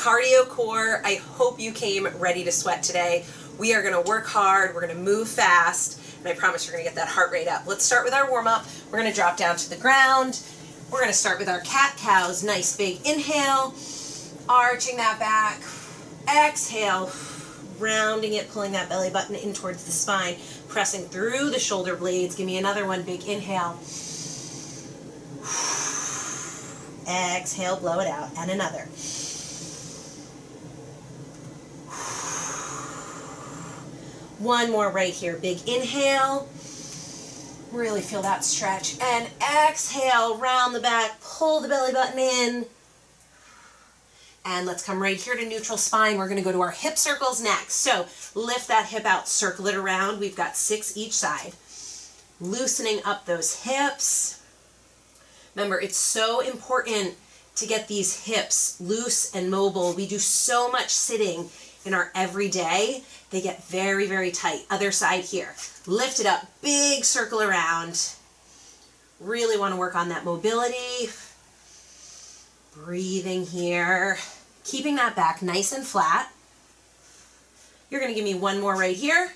cardio core. I hope you came ready to sweat today. We are gonna work hard, we're gonna move fast, and I promise you're gonna get that heart rate up. Let's start with our warm up. We're gonna drop down to the ground. We're gonna start with our cat-cows. Nice big inhale, arching that back. Exhale, rounding it, pulling that belly button in towards the spine, pressing through the shoulder blades. Give me another one, big inhale. Exhale, blow it out, and another. One more right here, big inhale. Really feel that stretch. And exhale, round the back, pull the belly button in. And let's come right here to neutral spine. We're gonna go to our hip circles next. So lift that hip out, circle it around. We've got 6 each side. Loosening up those hips. Remember, it's so important to get these hips loose and mobile. We do so much sitting in our everyday. They get very, very tight. Other side here. Lift it up, big circle around. Really want to work on that mobility. Breathing here. Keeping that back nice and flat. You're going to give me one more right here.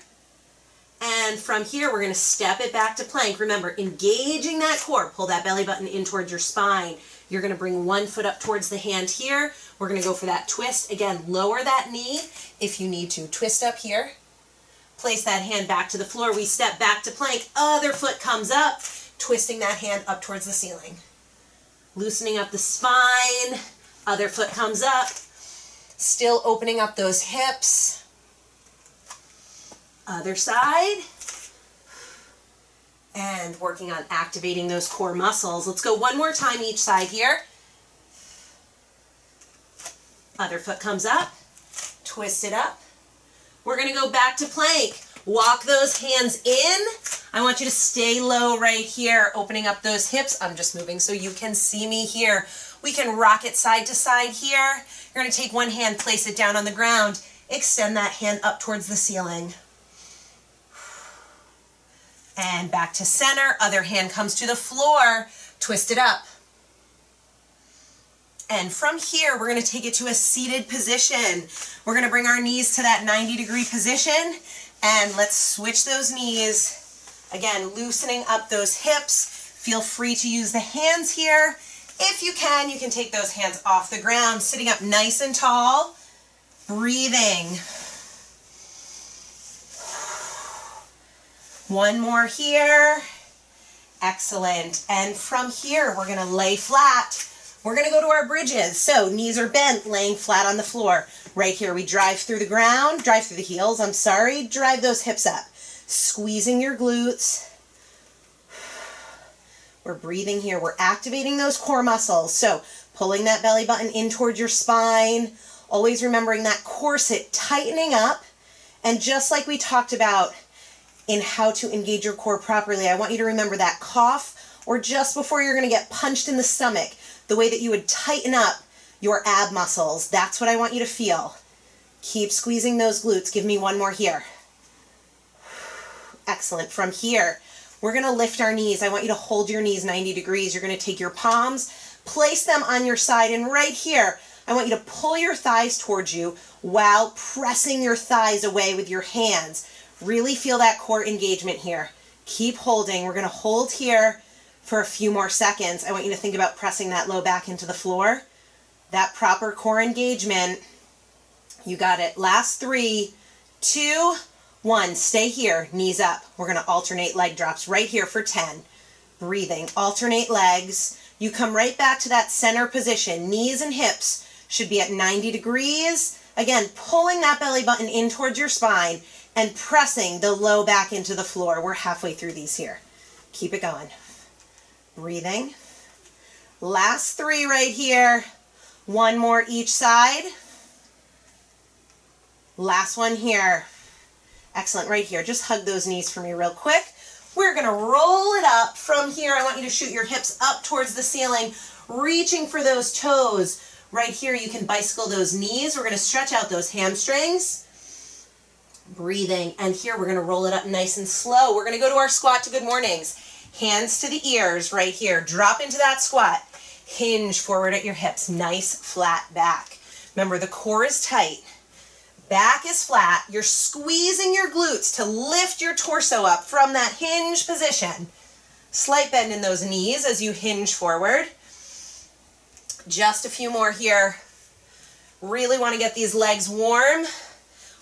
And from here, we're going to step it back to plank. Remember, engaging that core. Pull that belly button in towards your spine. You're going to bring one foot up towards the hand here. We're going to go for that twist. Again, lower that knee if you need to. Twist up here. Place that hand back to the floor. We step back to plank. Other foot comes up. Twisting that hand up towards the ceiling. Loosening up the spine. Other foot comes up. Still opening up those hips. Other side. And working on activating those core muscles. Let's go one more time each side here. Other foot comes up. Twist it up. We're going to go back to plank. Walk those hands in. I want you to stay low right here, opening up those hips. I'm just moving so you can see me here. We can rock it side to side here. You're going to take one hand, place it down on the ground. Extend that hand up towards the ceiling. And back to center. Other hand comes to the floor. Twist it up. And from here, we're going to take it to a seated position. We're going to bring our knees to that 90-degree position. And let's switch those knees. Again, loosening up those hips. Feel free to use the hands here. If you can take those hands off the ground. Sitting up nice and tall. Breathing. One more here. Excellent. And from here, we're going to lay flat. We're going to go to our bridges. So knees are bent, laying flat on the floor. Right here, we drive through the ground, drive through the heels, drive those hips up. Squeezing your glutes. We're breathing here. We're activating those core muscles. So pulling that belly button in towards your spine. Always remembering that corset tightening up. And just like we talked about in how to engage your core properly, I want you to remember that cough or just before you're going to get punched in the stomach, the way that you would tighten up your ab muscles. That's what I want you to feel. Keep squeezing those glutes. Give me one more here. Excellent. From here, we're going to lift our knees. I want you to hold your knees 90 degrees. You're going to take your palms, place them on your side, and right here, I want you to pull your thighs towards you while pressing your thighs away with your hands. Really feel that core engagement here. Keep holding. We're going to hold here for a few more seconds. I want you to think about pressing that low back into the floor. That proper core engagement. You got it. Last 3, 2, 1. Stay here. Knees up. We're going to alternate leg drops right here for 10. Breathing. Alternate legs. You come right back to that center position. Knees and hips should be at 90 degrees. Again, pulling that belly button in towards your spine and pressing the low back into the floor. We're halfway through these here. Keep it going. Breathing. Last 3 right here. One more each side. Last one here. Excellent. Right here. Just hug those knees for me real quick. We're going to roll it up. From here, I want you to shoot your hips up towards the ceiling, reaching for those toes. Right here, you can bicycle those knees. We're going to stretch out those hamstrings. Breathing. And here, we're going to roll it up nice and slow. We're going to go to our squat to good mornings. Hands to the ears right here. Drop into that squat. Hinge forward at your hips. Nice flat back. Remember, the core is tight. Back is flat. You're squeezing your glutes to lift your torso up from that hinge position. Slight bend in those knees as you hinge forward. Just a few more here. Really want to get these legs warm.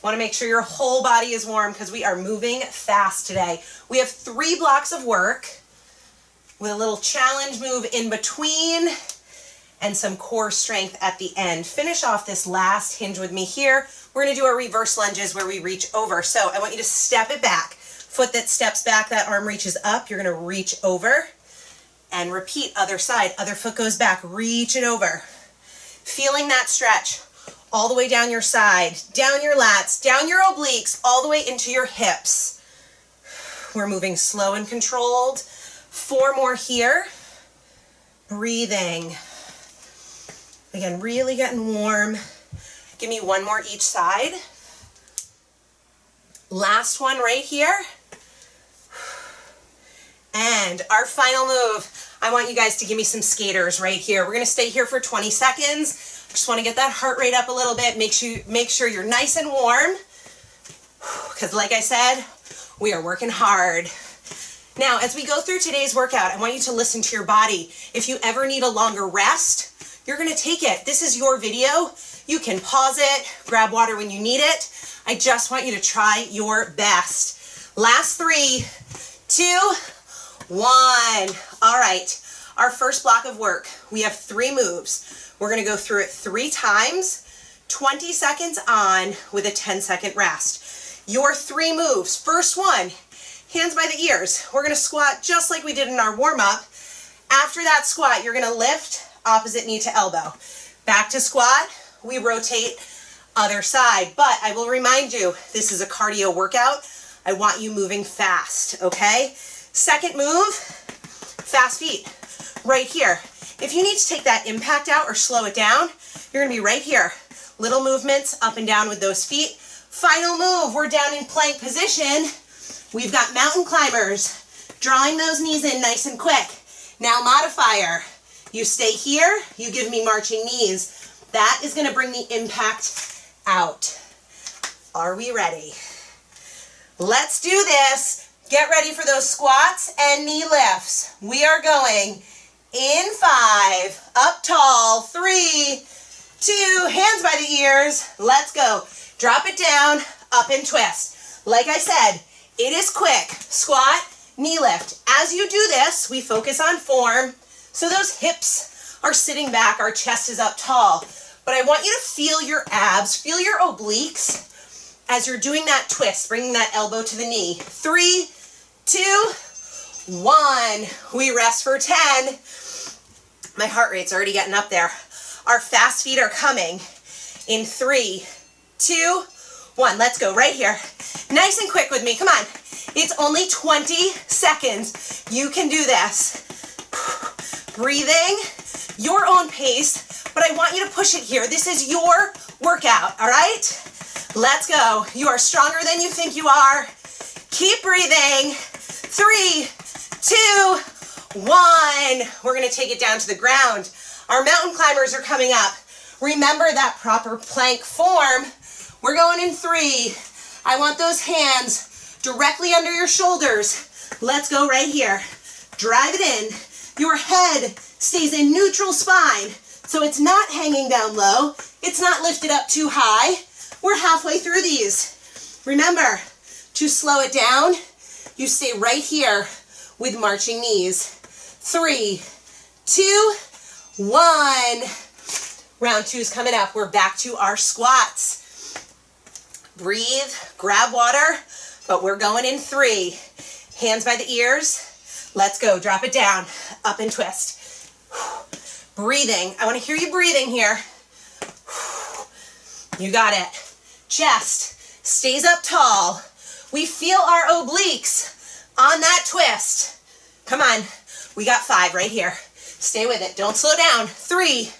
Want to make sure your whole body is warm because we are moving fast today. We have 3 blocks of work with a little challenge move in between and some core strength at the end. Finish off this last hinge with me here. We're going to do our reverse lunges where we reach over. So I want you to step it back. Foot that steps back, that arm reaches up. You're going to reach over and repeat. Other side. Other foot goes back. Reach it over. Feeling that stretch all the way down your side, down your lats, down your obliques, all the way into your hips. We're moving slow and controlled. 4 more here. Breathing. Again, really getting warm. Give me 1 more each side. Last one right here. And our final move. I want you guys to give me some skaters right here. We're going to stay here for 20 seconds. Just want to get that heart rate up a little bit. Make sure you're nice and warm. Because like I said, we are working hard. Now, as we go through today's workout, I want you to listen to your body. If you ever need a longer rest, you're going to take it. This is your video. You can pause it, grab water when you need it. I just want you to try your best. Last 3, 2, 1. All right, our first block of work. We have 3 moves. We're going to go through it 3 times, 20 seconds on with a 10-second rest. Your 3 moves. First one, hands by the ears. We're going to squat just like we did in our warm-up. After that squat, you're going to lift opposite knee to elbow. Back to squat. We rotate other side, but I will remind you, this is a cardio workout. I want you moving fast, okay? Second move, fast feet, right here. If you need to take that impact out or slow it down, you're gonna be right here. Little movements up and down with those feet. Final move, we're down in plank position. We've got mountain climbers, drawing those knees in nice and quick. Now modifier, you stay here, you give me marching knees. That is going to bring the impact out. Are we ready? Let's do this. Get ready for those squats and knee lifts. We are going in 5, up tall, 3, 2, hands by the ears. Let's go. Drop it down, up and twist. Like I said, it is quick. Squat, knee lift. As you do this, we focus on form. So those hips are sitting back, our chest is up tall. But I want you to feel your abs, feel your obliques as you're doing that twist, bringing that elbow to the knee. 3, 2, 1. We rest for 10. My heart rate's already getting up there. Our fast feet are coming in 3, 2, 1. Let's go right here. Nice and quick with me. Come on. It's only 20 seconds. You can do this. Breathing, your own pace. But I want you to push it here. This is your workout, all right? Let's go. You are stronger than you think you are. Keep breathing. 3, 2, 1. We're going to take it down to the ground. Our mountain climbers are coming up. Remember that proper plank form. We're going in 3. I want those hands directly under your shoulders. Let's go right here. Drive it in. Your head stays in neutral spine. So it's not hanging down low. It's not lifted up too high. We're halfway through these. Remember, to slow it down, you stay right here with marching knees. 3, 2, 1. Round 2 is coming up. We're back to our squats. Breathe, grab water, but we're going in 3. Hands by the ears. Let's go. Drop it down. Up and twist. Breathing. I want to hear you breathing here. You got it. Chest stays up tall. We feel our obliques on that twist. Come on. We got 5 right here. Stay with it. Don't slow down. 3,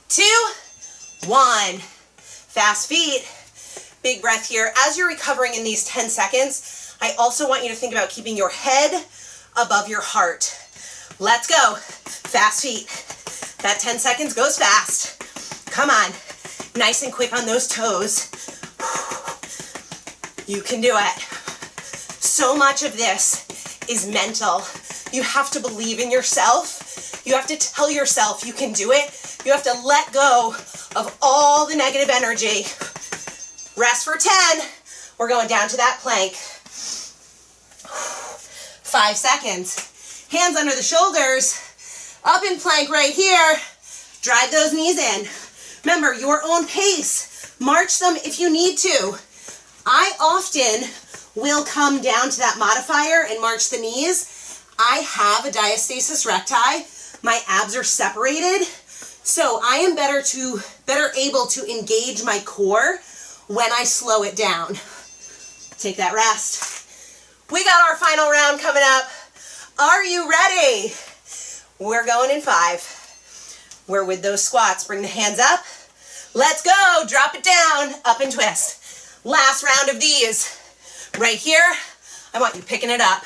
2, 1. Fast feet. Big breath here. As you're recovering in these 10 seconds, I also want you to think about keeping your head above your heart. Let's go. Fast feet. That 10 seconds goes fast. Come on. Nice and quick on those toes. You can do it. So much of this is mental. You have to believe in yourself. You have to tell yourself you can do it. You have to let go of all the negative energy. Rest for 10. We're going down to that plank. 5 seconds. Hands under the shoulders. Up in plank right here. Drive those knees in. Remember, your own pace. March them if you need to. I often will come down to that modifier and march the knees. I have a diastasis recti. My abs are separated. So I am better able to engage my core when I slow it down. Take that rest. We got our final round coming up. Are you ready? We're going in 5. We're with those squats. Bring the hands up. Let's go. Drop it down. Up and twist. Last round of these. Right here. I want you picking it up.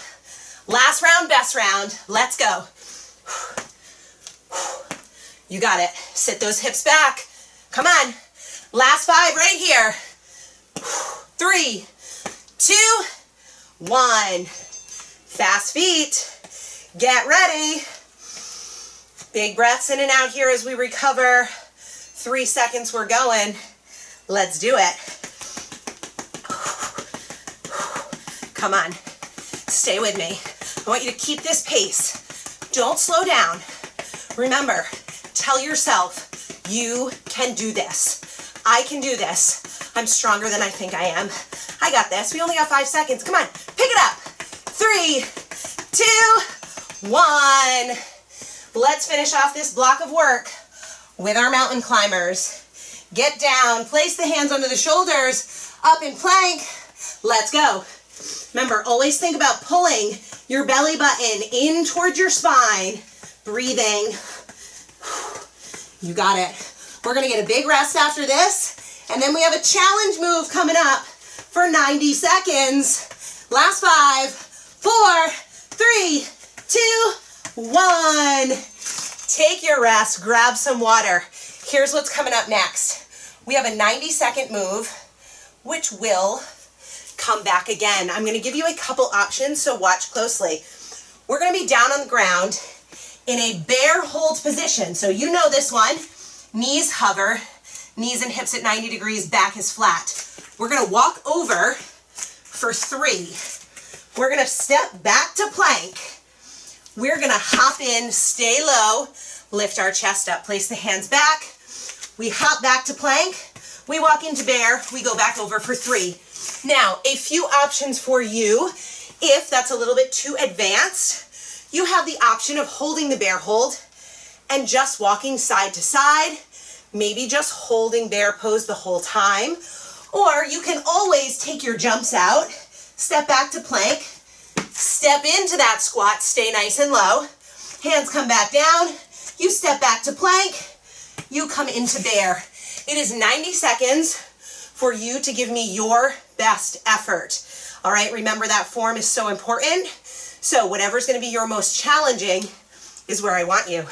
Last round, best round. Let's go. You got it. Sit those hips back. Come on. Last 5 right here. 3, 2, 1. Fast feet. Get ready. Big breaths in and out here as we recover. 3 seconds, we're going. Let's do it. Come on. Stay with me. I want you to keep this pace. Don't slow down. Remember, tell yourself, you can do this. I can do this. I'm stronger than I think I am. I got this. We only got 5 seconds. Come on. Pick it up. 3, 2, 1. Let's finish off this block of work with our mountain climbers. Get down. Place the hands under the shoulders. Up in plank. Let's go. Remember, always think about pulling your belly button in towards your spine. Breathing. You got it. We're going to get a big rest after this. And then we have a challenge move coming up for 90 seconds. Last 5, 4, 3, 2, 1. Take your rest. Grab some water. Here's what's coming up next. We have a 90-second move, which will come back again. I'm going to give you a couple options, so watch closely. We're going to be down on the ground in a bear hold position. So you know this one. Knees hover, knees and hips at 90 degrees, back is flat. We're going to walk over for 3. We're going to step back to plank. We're going to hop in, stay low, lift our chest up, place the hands back. We hop back to plank. We walk into bear. We go back over for 3. Now, a few options for you. If that's a little bit too advanced, you have the option of holding the bear hold and just walking side to side, maybe just holding bear pose the whole time. Or you can always take your jumps out, step back to plank, step into that squat, stay nice and low, hands come back down, you step back to plank, you come into bear. It is 90 seconds for you to give me your best effort. All right, remember that form is so important. So whatever's going to be your most challenging is where I want you.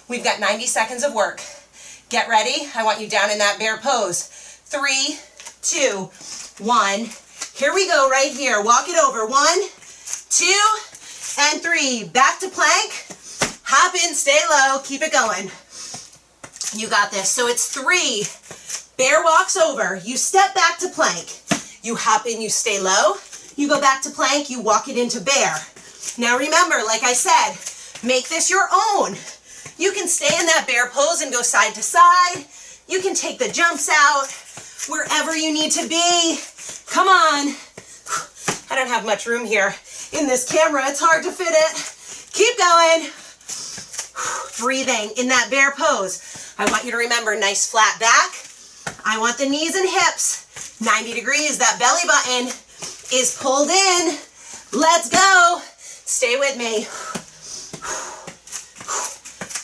We've got 90 seconds of work. Get ready. I want you down in that bear pose. 3, 2, 1. Here we go right here. Walk it over. 1, 2, and 3. Back to plank. Hop in, stay low. Keep it going. You got this. So it's 3. Bear walks over. You step back to plank. You hop in, you stay low. You go back to plank. You walk it into bear. Now remember, like I said, make this your own. You can stay in that bear pose and go side to side. You can take the jumps out wherever you need to be. Come on. I don't have much room here in this camera. It's hard to fit it. Keep going. Breathing in that bear pose. I want you to remember, nice flat back. I want the knees and hips 90 degrees. That belly button is pulled in. Let's go. Stay with me.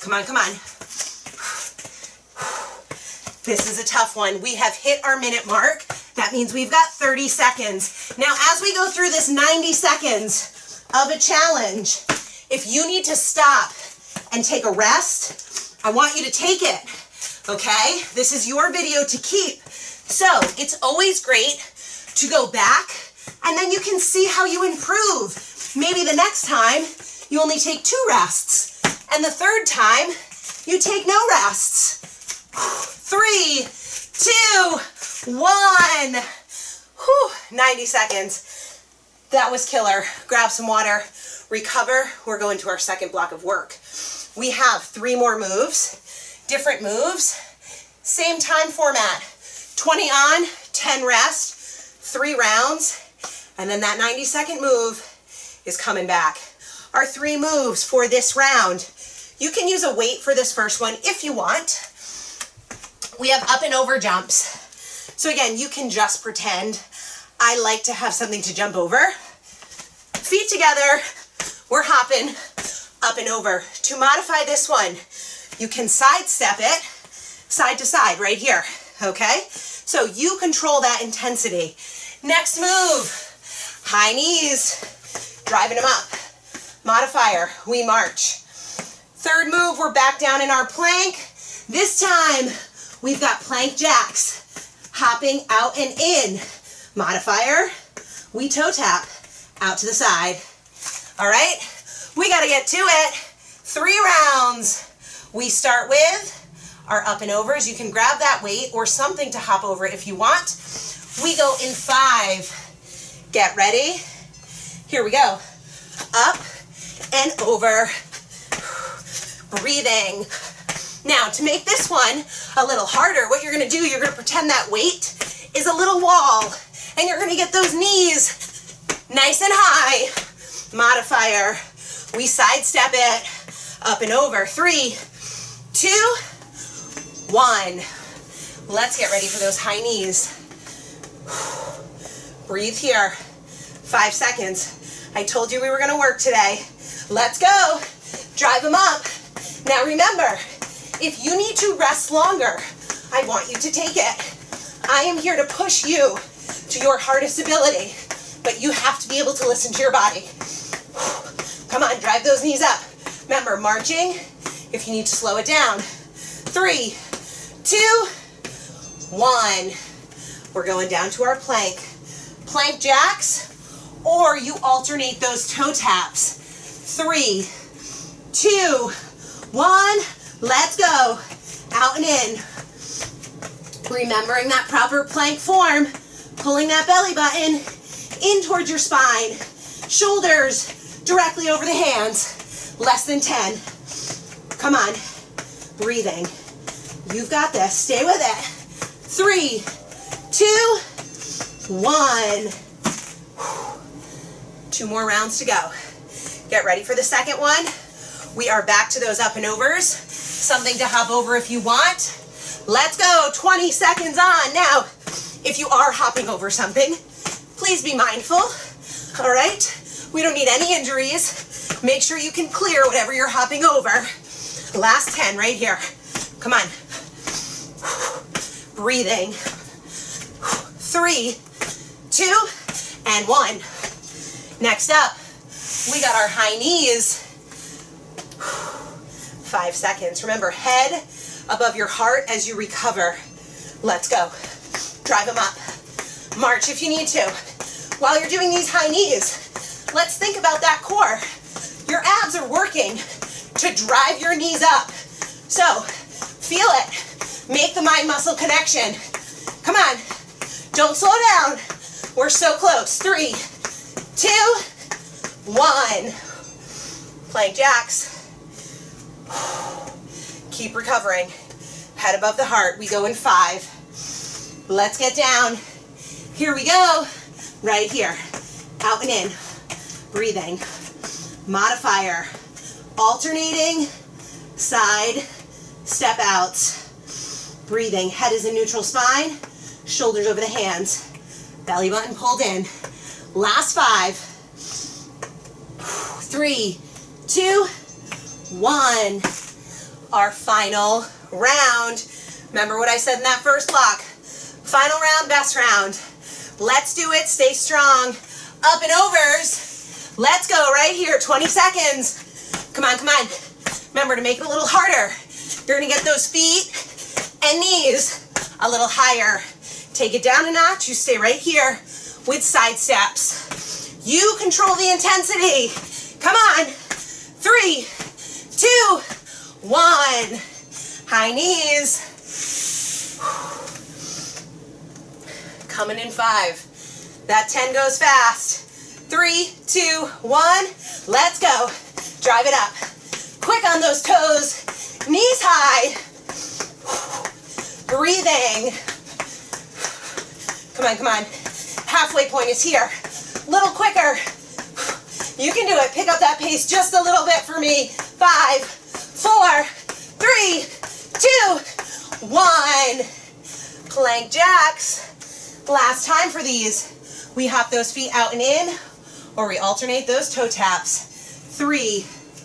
Come on, come on. This is a tough one. We have hit our minute mark. That means we've got 30 seconds. Now, as we go through this 90 seconds of a challenge, if you need to stop and take a rest, I want you to take it. okay? This is your video to keep. So it's always great to go back and then you can see how you improve. Maybe the next time you only take 2 rests and the third time you take no rests. 3, 2, 1. Whew, 90 seconds. That was killer. Grab some water, recover. We're going to our second block of work. We have 3 more moves, different moves, same time format. 20 on, 10 rest, 3 rounds, and then that 90-second move is coming back. Our 3 moves for this round. You can use a weight for this first one if you want. We have up and over jumps. So again, you can just pretend. I like to have something to jump over. Feet together, we're hopping up and over. To modify this one, you can sidestep it, side to side right here, okay? So you control that intensity. Next move, high knees, driving them up. Modifier, we march. Third move, we're back down in our plank. This time, we've got plank jacks, hopping out and in. Modifier, we toe tap, out to the side. All right, we gotta get to it. 3 rounds. We start with our up and overs. You can grab that weight or something to hop over if you want. We go in 5. Get ready. Here we go. Up and over. Breathing. Now, to make this one a little harder, what you're gonna do, you're gonna pretend that weight is a little wall, and you're gonna get those knees nice and high. Modifier, we sidestep it, up and over. 3, 2, 1. Let's get ready for those high knees. Breathe here. 5 seconds. I told you we were gonna work today. Let's go. Drive them up. Now remember, if you need to rest longer, I want you to take it. I am here to push you to your hardest ability, but you have to be able to listen to your body. Come on, drive those knees up. Remember, marching, if you need to slow it down. 3, 2, 1. We're going down to our plank. Plank jacks, or you alternate those toe taps. 3, 2, 1. Let's go. Out and in. Remembering that proper plank form. Pulling that belly button in towards your spine. Shoulders directly over the hands. Less than 10. Come on. Breathing. You've got this. Stay with it. 3, 2, 1. 2 more rounds to go. Get ready for the second one. We are back to those up and overs. Something to hop over if you want. Let's go. 20 seconds on. Now, if you are hopping over something, please be mindful. All right? We don't need any injuries. Make sure you can clear whatever you're hopping over. Last 10 right here. Come on. Breathing. 3, 2, and 1. Next up, we got our high knees. 5 seconds. Remember, head above your heart as you recover. Let's go. Drive them up. March if you need to. While you're doing these high knees, let's think about that core. Your abs are working to drive your knees up. So, feel it. Make the mind-muscle connection. Come on. Don't slow down. We're so close. 3, 2, 1. Plank jacks. Keep recovering. Head above the heart. We go in 5. Let's get down. Here we go. Right here. Out and in. Breathing. Modifier. Alternating. Side. Step outs. Breathing. Head is in neutral spine. Shoulders over the hands. Belly button pulled in. Last 5. 3, 2, 1. Our final round. Remember what I said in that first block. Final round, best round. Let's do it. Stay strong. Up and overs. Let's go right here. 20 seconds. Come on, come on. Remember to make it a little harder. You're going to get those feet and knees a little higher. Take it down a notch. You stay right here with side steps. You control the intensity. Come on. 3, 2, 1. High knees. Coming in 5. That 10 goes fast. 3, 2, 1. Let's go. Drive it up. Quick on those toes. Knees high. Breathing. Come on, come on. Halfway point is here. Little quicker. You can do it. Pick up that pace just a little bit for me. 5, 4, 3, 2, 1. Plank jacks. Last time for these. We hop those feet out and in, or we alternate those toe taps. 3,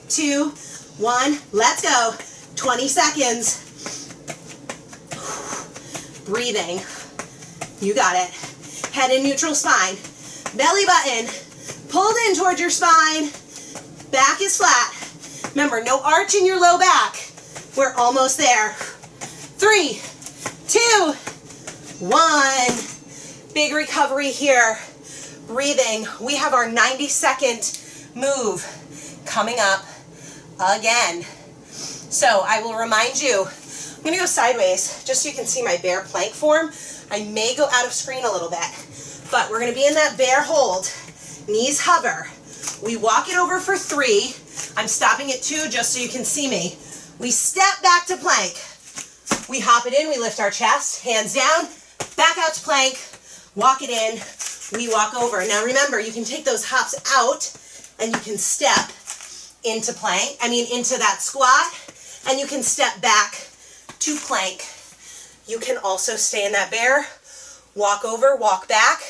2, 1. Let's go. 20 seconds. Breathing. You got it. Head in neutral spine. Belly button pulled in towards your spine. Back is flat. Remember, no arch in your low back. We're almost there. 3, 2, 1. Big recovery here. Breathing. We have our 90-second move coming up again. So I will remind you, I'm going to go sideways just so you can see my bear plank form. I may go out of screen a little bit, but we're going to be in that bear hold. Knees hover. We walk it over for 3. I'm stopping at 2 just so you can see me. We step back to plank. We hop it in, we lift our chest, hands down, back out to plank, walk it in, we walk over. Now remember, you can take those hops out and you can step into plank, into that squat, and you can step back to plank. You can also stay in that bear, walk over, walk back.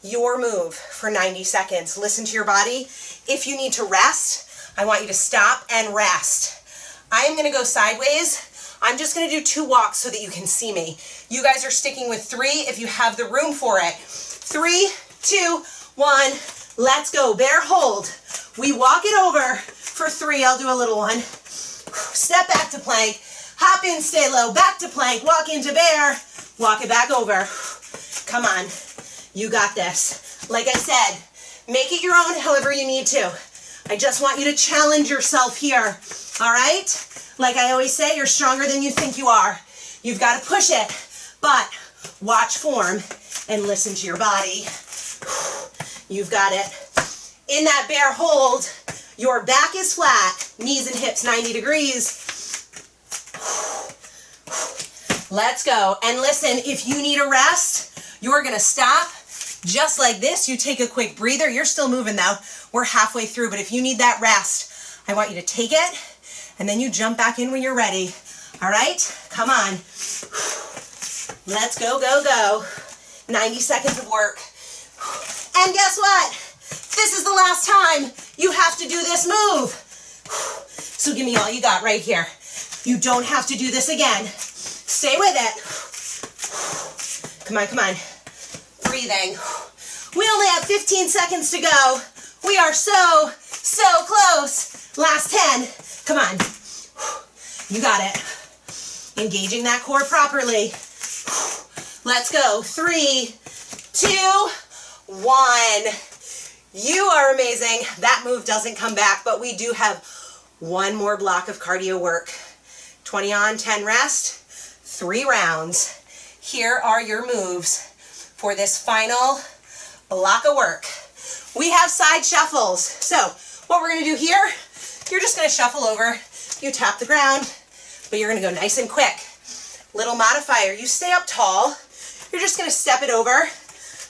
Your move for 90 seconds. Listen to your body. If you need to rest, I want you to stop and rest. I am going to go sideways. I'm just going to do 2 walks so that you can see me. You guys are sticking with 3 if you have the room for it. 3, 2, 1. Let's go. Bear hold. We walk it over for 3. I'll do a little one. Step back to plank. Hop in, stay low. Back to plank. Walk into bear. Walk it back over. Come on. You got this. Like I said, make it your own however you need to. I just want you to challenge yourself here. All right? Like I always say, you're stronger than you think you are. You've got to push it. But watch form and listen to your body. You've got it. In that bear hold, your back is flat, knees and hips 90 degrees. Let's go. And listen, if you need a rest, you're going to stop just like this. You take a quick breather. You're still moving though. We're halfway through, but if you need that rest, I want you to take it and then you jump back in when you're ready. All right? Come on. Let's go, go, go. 90 seconds of work. And guess what? This is the last time you have to do this move. So give me all you got right here. You don't have to do this again. Stay with it. Come on, come on. Breathing. We only have 15 seconds to go. We are so close. Last 10. Come on. You got it. Engaging that core properly. Let's go. 3, 2, 1. You are amazing. That move doesn't come back, but we do have one more block of cardio work. 20 on, 10 rest, 3 rounds. Here are your moves for this final block of work. We have side shuffles. So what we're going to do here, you're just going to shuffle over. You tap the ground, but you're going to go nice and quick. Little modifier, you stay up tall. You're just going to step it over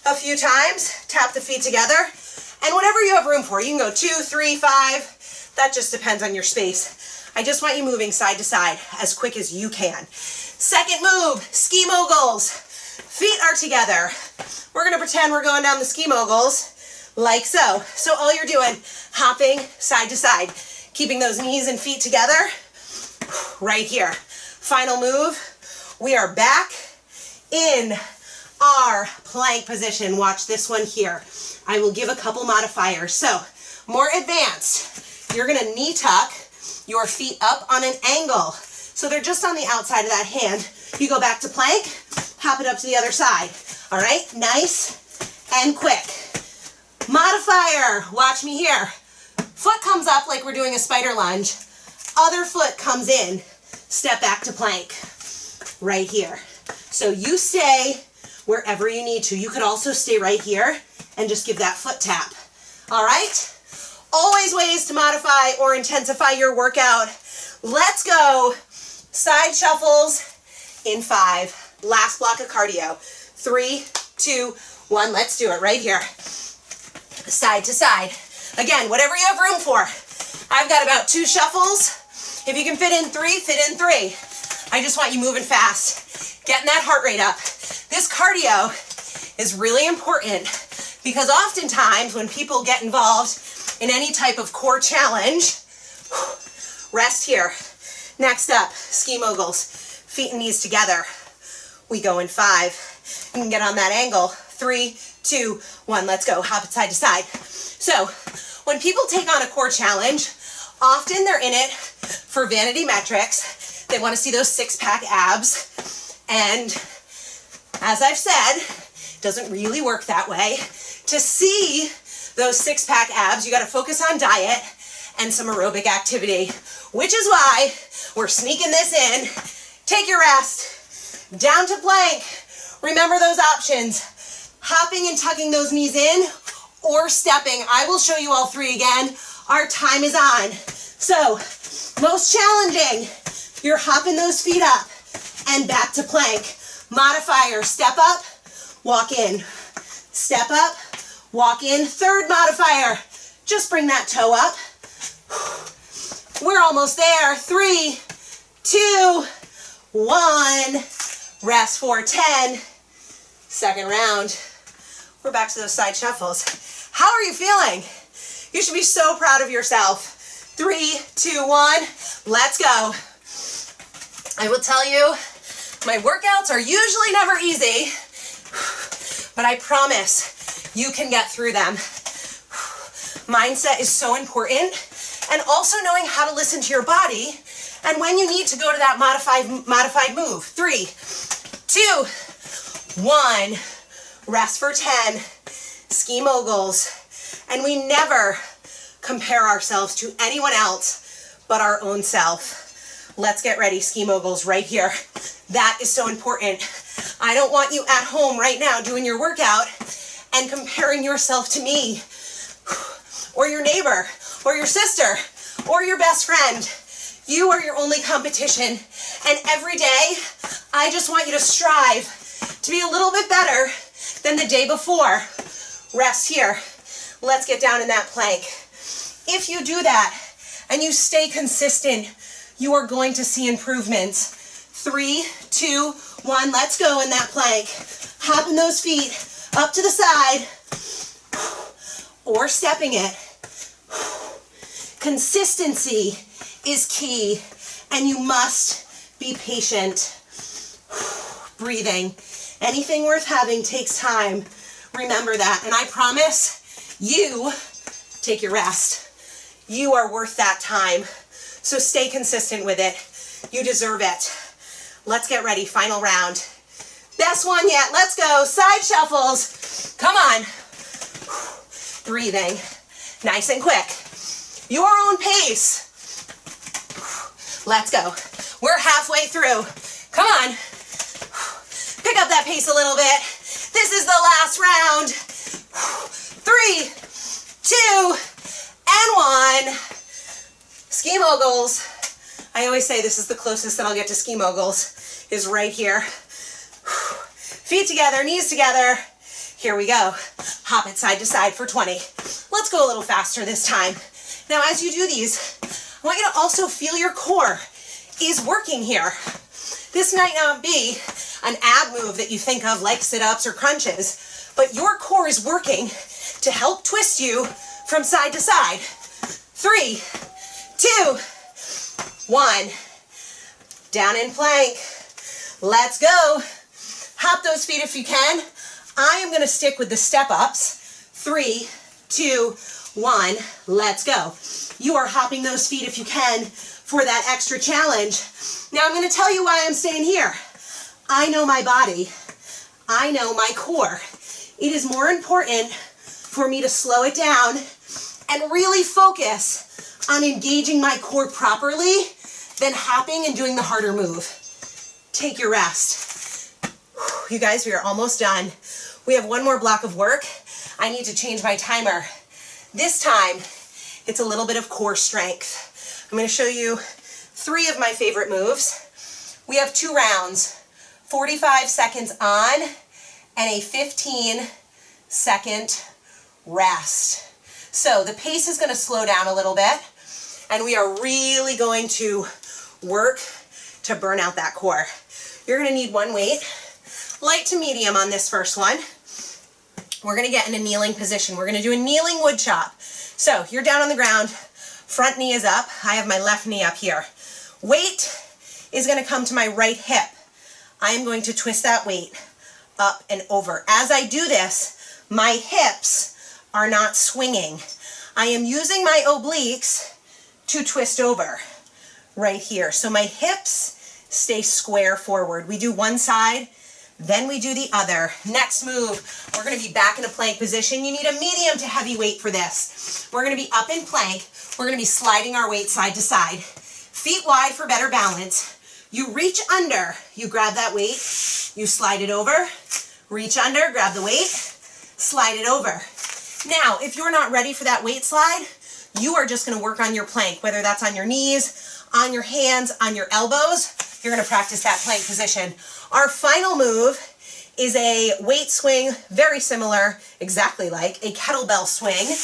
a few times, tap the feet together, and whatever you have room for. You can go 2, 3, 5. That just depends on your space. I just want you moving side to side as quick as you can. Second move, ski moguls. Feet are together. We're going to pretend we're going down the ski moguls like so. So all you're doing, hopping side to side, keeping those knees and feet together right here. Final move. We are back in our plank position. Watch this one here. I will give a couple modifiers. So more advanced. You're going to knee tuck your feet up on an angle. So they're just on the outside of that hand. You go back to plank, hop it up to the other side. All right, nice and quick. Modifier, watch me here. Foot comes up like we're doing a spider lunge. Other foot comes in. Step back to plank. Right here. So you stay wherever you need to. You could also stay right here and just give that foot tap. All right? Always ways to modify or intensify your workout. Let's go. Side shuffles in 5. Last block of cardio. 3, 2, 1. Let's do it right here. Side to side. Again, whatever you have room for. I've got about 2 shuffles. If you can fit in 3, fit in 3. I just want you moving fast, getting that heart rate up. This cardio is really important because oftentimes when people get involved in any type of core challenge, rest here. Next up, ski moguls, feet and knees together. We go in 5. You can get on that angle. 3, 2, 1, let's go. Hop it side to side. So when people take on a core challenge, often they're in it for vanity metrics. They want to see those 6-pack abs. And as I've said, it doesn't really work that way. To see those 6-pack abs, you got to focus on diet and some aerobic activity, which is why we're sneaking this in. Take your rest. Down to plank. Remember those options. Hopping and tucking those knees in or stepping. I will show you all 3 again. Our time is on. So, most challenging. You're hopping those feet up and back to plank. Modifier, step up, walk in. Step up, walk in. Third modifier, just bring that toe up. We're almost there. 3, 2, 1. Rest for 10. Second round. We're back to those side shuffles. How are you feeling? You should be so proud of yourself. 3, 2, 1. Let's go. I will tell you, my workouts are usually never easy, but I promise you can get through them. Mindset is so important, and also knowing how to listen to your body and when you need to go to that modified move. 3, 2, 1. Rest for 10. Ski moguls. And we never compare ourselves to anyone else but our own self. Let's get ready. Ski moguls right here. That is so important. I don't want you at home right now doing your workout and comparing yourself to me or your neighbor or your sister or your best friend. You are your only competition. And every day, I just want you to strive to be a little bit better than the day before. Rest here. Let's get down in that plank. If you do that and you stay consistent, you are going to see improvements. 3, 2, 1, let's go in that plank. Hopping those feet up to the side or stepping it. Consistency is key and you must be patient. Breathing. Anything worth having takes time. Remember that. And I promise you take your rest. You are worth that time. So stay consistent with it. You deserve it. Let's get ready. Final round. Best one yet. Let's go. Side shuffles. Come on. Breathing. Nice and quick. Your own pace. Let's go. We're halfway through. Come on. Pick up that pace a little bit. This is the last round. 3, 2, and 1. Ski moguls. I always say this is the closest that I'll get to ski moguls, is right here. Feet together, knees together. Here we go. Hop it side to side for 20. Let's go a little faster this time. Now, as you do these, I want you to also feel your core is working here. This might not be an ab move that you think of like sit-ups or crunches, but your core is working to help twist you from side to side. 3, 2, 1. Down in plank. Let's go. Hop those feet if you can. I am going to stick with the step-ups. 3, 2, 1. Let's go. You are hopping those feet if you can for that extra challenge. Now I'm going to tell you why I'm staying here. I know my body. I know my core. It is more important for me to slow it down and really focus on engaging my core properly than hopping and doing the harder move. Take your rest. You guys, we are almost done. We have one more block of work. I need to change my timer. This time, it's a little bit of core strength. I'm going to show you 3 of my favorite moves. We have 2 rounds, 45 seconds on and a 15-second rest. So the pace is going to slow down a little bit, and we are really going to work to burn out that core. You're going to need one weight, light to medium on this first one. We're going to get in a kneeling position. We're going to do a kneeling wood chop. So you're down on the ground, front knee is up. I have my left knee up here. Weight is going to come to my right hip. I am going to twist that weight up and over. As I do this, my hips are not swinging. I am using my obliques to twist over right here. So my hips stay square forward. We do one side, then we do the other. Next move, we're going to be back in a plank position. You need a medium to heavy weight for this. We're going to be up in plank. We're going to be sliding our weight side to side. Feet wide for better balance. You reach under, you grab that weight, you slide it over, reach under, grab the weight, slide it over. Now, if you're not ready for that weight slide, you are just going to work on your plank, whether that's on your knees, on your hands, on your elbows. You're going to practice that plank position. Our final move is a weight swing, very similar, exactly like a kettlebell swing,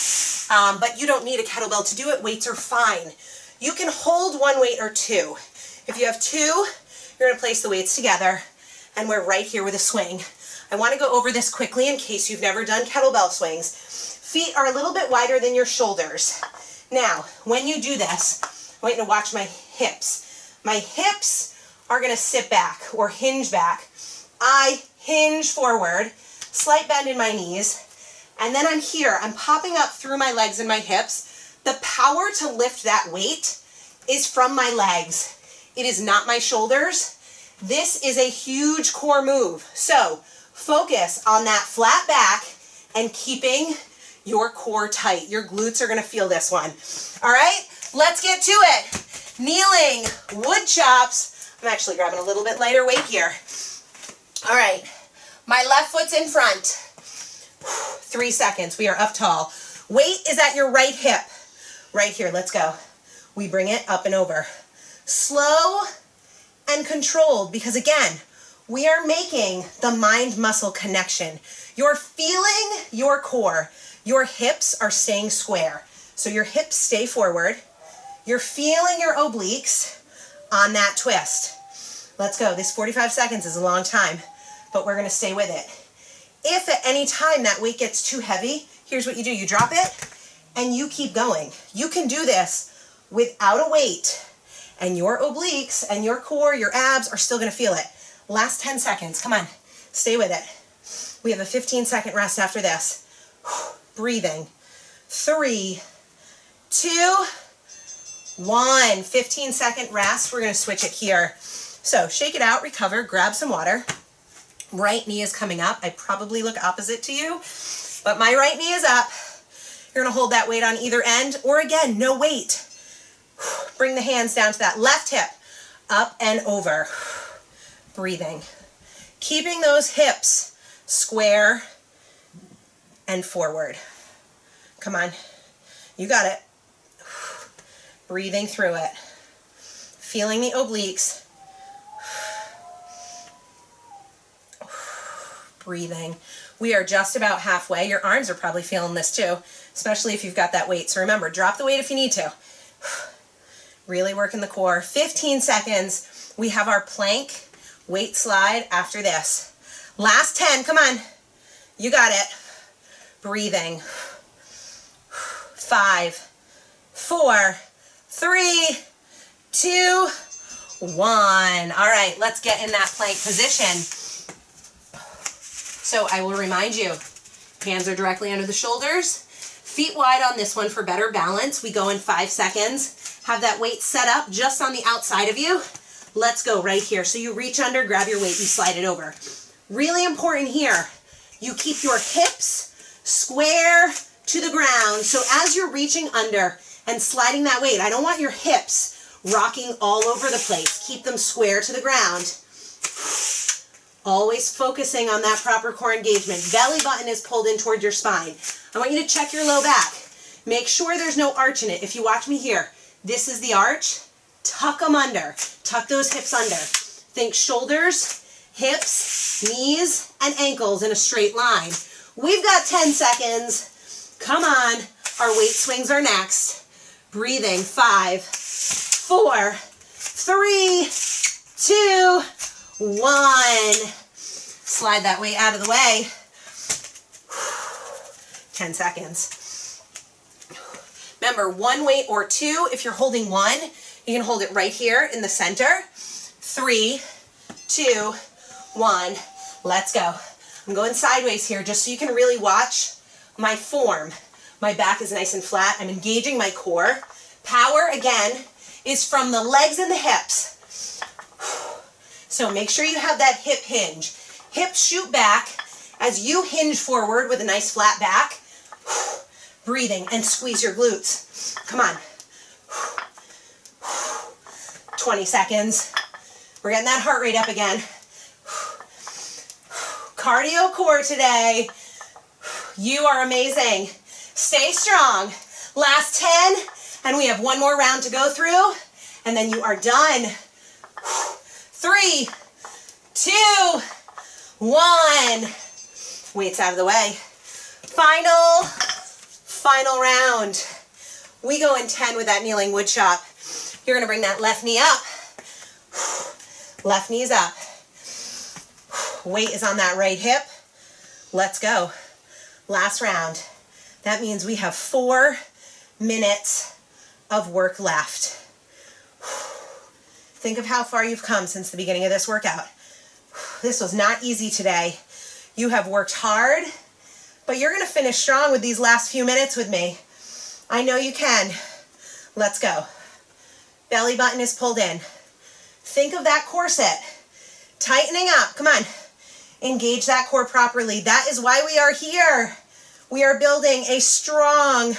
but you don't need a kettlebell to do it. Weights are fine. You can hold one weight or 2. If you have 2, you're going to place the weights together, and we're right here with a swing. I want to go over this quickly in case you've never done kettlebell swings. Feet are a little bit wider than your shoulders. Now, when you do this, I want you to watch my hips. My hips are going to sit back or hinge back. I hinge forward, slight bend in my knees, and then I'm here. I'm popping up through my legs and my hips. The power to lift that weight is from my legs. It is not my shoulders. This is a huge core move. So focus on that flat back and keeping your core tight. Your glutes are going to feel this one. All right, let's get to it. Kneeling wood chops. I'm actually grabbing a little bit lighter weight here. All right, my left foot's in front. 3 seconds. We are up tall. Weight is at your right hip. Right here, let's go. We bring it up and over. Slow and controlled, because again, we are making the mind-muscle connection. You're feeling your core. Your hips are staying square. So your hips stay forward. You're feeling your obliques on that twist. Let's go. This 45 seconds is a long time, but we're going to stay with it. If at any time that weight gets too heavy, here's what you do. You drop it and you keep going. You can do this without a weight, and your obliques and your core, your abs are still going to feel it. Last 10 seconds. Come on. Stay with it. We have a 15-second rest after this. Breathing. 3, 2, 1. 15-second rest. We're going to switch it here. So shake it out, recover, grab some water. Right knee is coming up. I probably look opposite to you, but my right knee is up. You're going to hold that weight on either end, or again, no weight. Bring the hands down to that left hip, up and over. Breathing. Keeping those hips square and forward. Come on. You got it. Breathing through it. Feeling the obliques. Breathing. We are just about halfway. Your arms are probably feeling this too, especially if you've got that weight. So remember, drop the weight if you need to. Really working the core. 15 seconds. We have our plank weight slide after this. Last 10. Come on. You got it. Breathing. 5, 4, 3, 2, 1. All right, let's get in that plank position. So I will remind you, hands are directly under the shoulders, feet wide on this one for better balance. We go in 5 seconds, Have that weight set up just on the outside of you. Let's go right here. So you reach under, grab your weight, you slide it over. Really important here, you keep your hips square to the ground. So as you're reaching under and sliding that weight, I don't want your hips rocking all over the place. Keep them square to the ground. Always focusing on that proper core engagement. Belly button is pulled in toward your spine. I want you to check your low back. Make sure there's no arch in it. If you watch me here, this is the arch. Tuck them under. Tuck those hips under. Think shoulders, hips, knees, and ankles in a straight line. We've got 10 seconds. Come on. Our weight swings are next. Breathing. 5, 4, 3, 2, 1. Slide that weight out of the way. 10 seconds. Remember, one weight or two. If you're holding one, you can hold it right here in the center. 3, 2, 1. Let's go. I'm going sideways here just so you can really watch my form. My back is nice and flat. I'm engaging my core. Power, again, is from the legs and the hips. So make sure you have that hip hinge. Hips shoot back as you hinge forward with a nice flat back. Breathing and squeeze your glutes. Come on. 20 seconds. We're getting that heart rate up again. Cardio core today. You are amazing. Stay strong. Last 10, and we have one more round to go through, and then you are done. 3, 2, 1. Weights out of the way. Final round. We go in 10 with that kneeling wood chop. You're going to bring that left knee up. Left knee's up. Weight is on that right hip. Let's go. Last round. That means we have 4 minutes of work left. Think of how far you've come since the beginning of this workout. This was not easy today. You have worked hard, but you're going to finish strong with these last few minutes with me. I know you can. Let's go. Belly button is pulled in. Think of that corset. Tightening up. Come on. Engage that core properly. That is why we are here. We are building a strong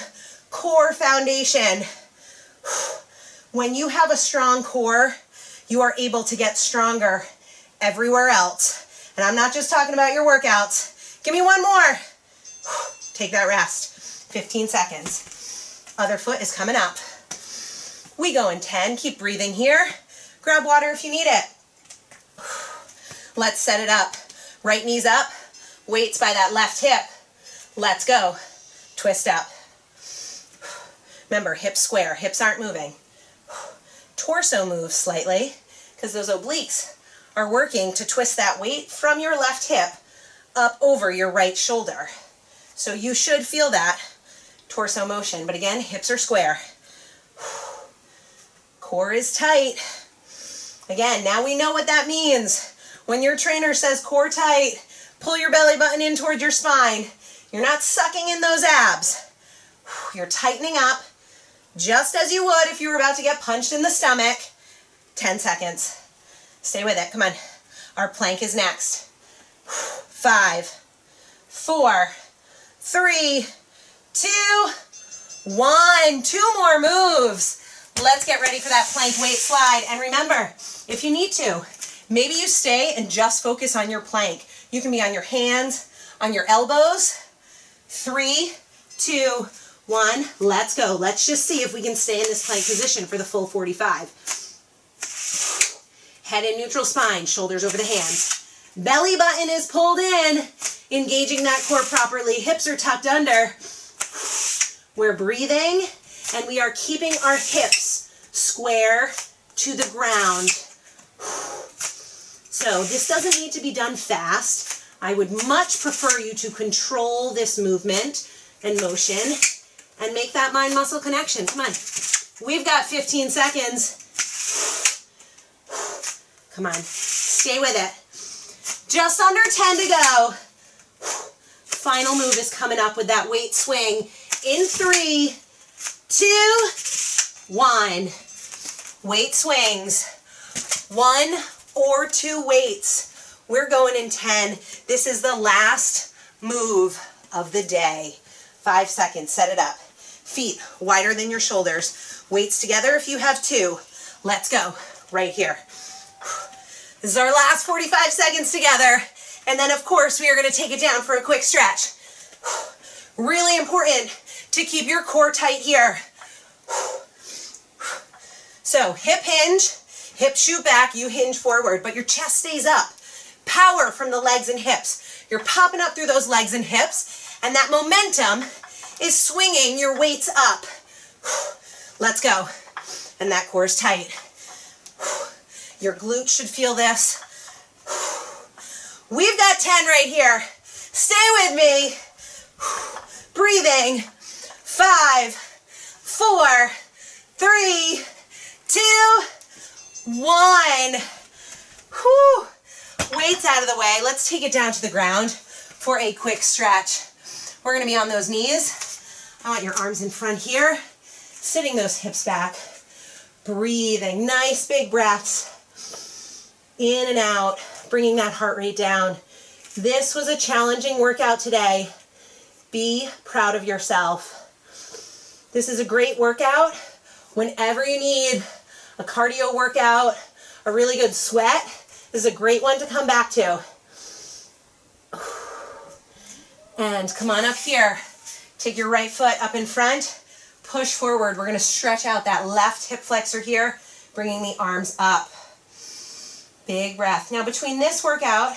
core foundation. When you have a strong core, you are able to get stronger everywhere else. And I'm not just talking about your workouts. Give me one more. Take that rest. 15 seconds. Other foot is coming up. We go in 10. Keep breathing here. Grab water if you need it. Let's set it up. Right knee's up. Weights by that left hip. Let's go. Twist up. Remember, hips square. Hips aren't moving. Torso moves slightly because those obliques are working to twist that weight from your left hip up over your right shoulder. So you should feel that torso motion. But again, hips are square. Core is tight. Again, now we know what that means. When your trainer says core tight, pull your belly button in toward your spine. You're not sucking in those abs. You're tightening up just as you would if you were about to get punched in the stomach. 10 seconds. Stay with it. Come on. Our plank is next. 5, 4, 3, 2, 1. 2 more moves. Let's get ready for that plank weight slide. And remember, if you need to, maybe you stay and just focus on your plank. You can be on your hands, on your elbows. 3, 2, 1. Let's go. Let's just see if we can stay in this plank position for the full 45. Head in neutral spine, shoulders over the hands. Belly button is pulled in, engaging that core properly. Hips are tucked under. We're breathing, and we are keeping our hips square to the ground. So this doesn't need to be done fast. I would much prefer you to control this movement and motion and make that mind-muscle connection. Come on. We've got 15 seconds. Come on. Stay with it. Just under 10 to go. Final move is coming up with that weight swing. In 3, 2, 1. Weight swings. 1 or 2 weights. We're going in 10. This is the last move of the day. 5 seconds, set it up. Feet wider than your shoulders. Weights together if you have 2. Let's go, right here. This is our last 45 seconds together. And then of course we are gonna take it down for a quick stretch. Really important to keep your core tight here. So hip hinge, hip shoot back, you hinge forward, but your chest stays up. Power from the legs and hips. You're popping up through those legs and hips, and that momentum is swinging your weights up. Let's go. And that core is tight. Your glutes should feel this. We've got 10 right here. Stay with me. Breathing. 5, 4, 3, 2, 1. Whew. Weights out of the way. Let's take it down to the ground for a quick stretch. We're going to be on those knees. I want your arms in front here, sitting those hips back. Breathing. Nice big breaths. In and out, bringing that heart rate down. This was a challenging workout today. Be proud of yourself. This is a great workout. Whenever you need a cardio workout, a really good sweat, this is a great one to come back to. And come on up here. Take your right foot up in front. Push forward. We're going to stretch out that left hip flexor here, bringing the arms up. Big breath. Now between this workout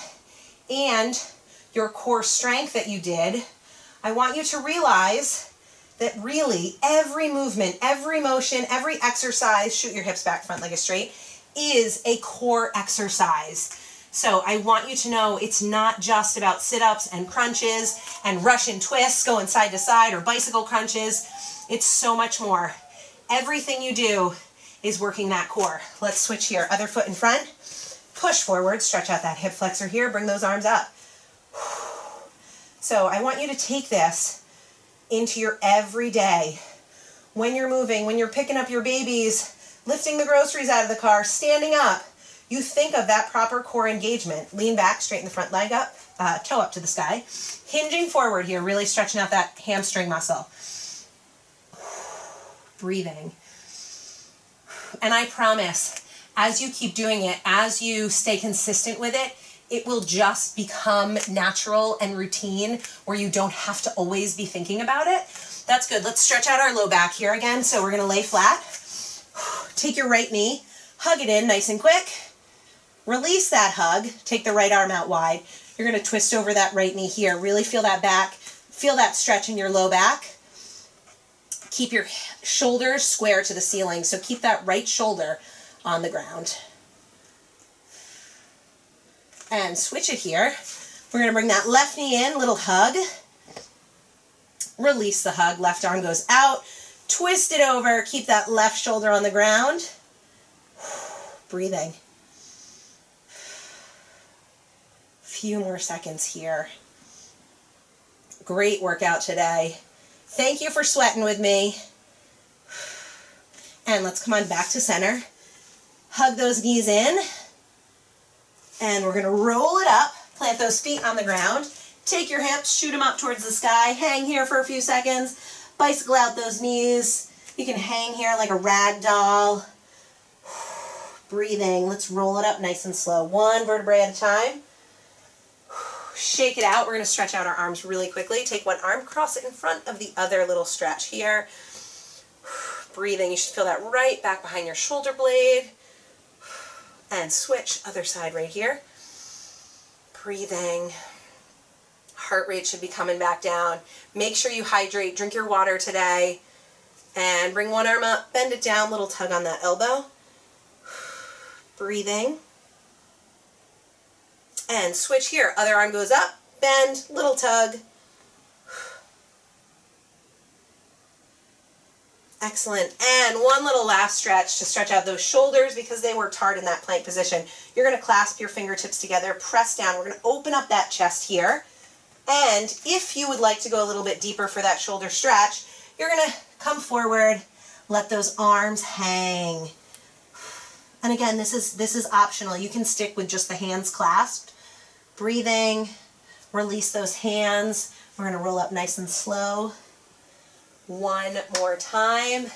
and your core strength that you did, I want you to realize that really every movement, every motion, every exercise, shoot your hips back, front leg is straight, is a core exercise. So I want you to know it's not just about sit-ups and crunches and Russian twists going side to side or bicycle crunches. It's so much more. Everything you do is working that core. Let's switch here. Other foot in front. Push forward, stretch out that hip flexor here, bring those arms up. So I want you to take this into your everyday. When you're moving, when you're picking up your babies, lifting the groceries out of the car, standing up, you think of that proper core engagement. Lean back, straighten the front leg up, toe up to the sky. Hinging forward here, really stretching out that hamstring muscle. Breathing. And I promise, as you keep doing it, as you stay consistent with it, it will just become natural and routine where you don't have to always be thinking about it. That's good. Let's stretch out our low back here again. So we're going to lay flat. Take your right knee, hug it in nice and quick. Release that hug. Take the right arm out wide. You're going to twist over that right knee here. Really feel that back. Feel that stretch in your low back. Keep your shoulders square to the ceiling. So keep that right shoulder on the ground. And switch it here. We're going to bring that left knee in, little hug. Release the hug, left arm goes out. Twist it over, keep that left shoulder on the ground. Breathing. Few more seconds here. Great workout today. Thank you for sweating with me. And let's come on back to center. Hug those knees in. And we're going to roll it up. Plant those feet on the ground. Take your hips, shoot them up towards the sky. Hang here for a few seconds. Bicycle out those knees. You can hang here like a rag doll. Breathing. Let's roll it up nice and slow. One vertebrae at a time. Shake it out. We're going to stretch out our arms really quickly. Take one arm, cross it in front of the other, little stretch here. Breathing. You should feel that right back behind your shoulder blade. And switch, other side right here. Breathing. Heart rate should be coming back down. Make sure you hydrate, drink your water today. And bring one arm up, bend it down, little tug on that elbow. Breathing. And switch here. Other arm goes up, bend, little tug. Excellent. And one little last stretch to stretch out those shoulders because they worked hard in that plank position. You're going to clasp your fingertips together, press down. We're going to open up that chest here. And if you would like to go a little bit deeper for that shoulder stretch, you're going to come forward, Let those arms hang. And again, this is optional. You can stick with just the hands clasped. Breathing, release those hands. We're going to roll up nice and slow. One more time.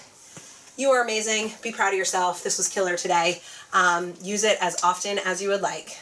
You are amazing. Be proud of yourself. This was killer today. Use it as often as you would like.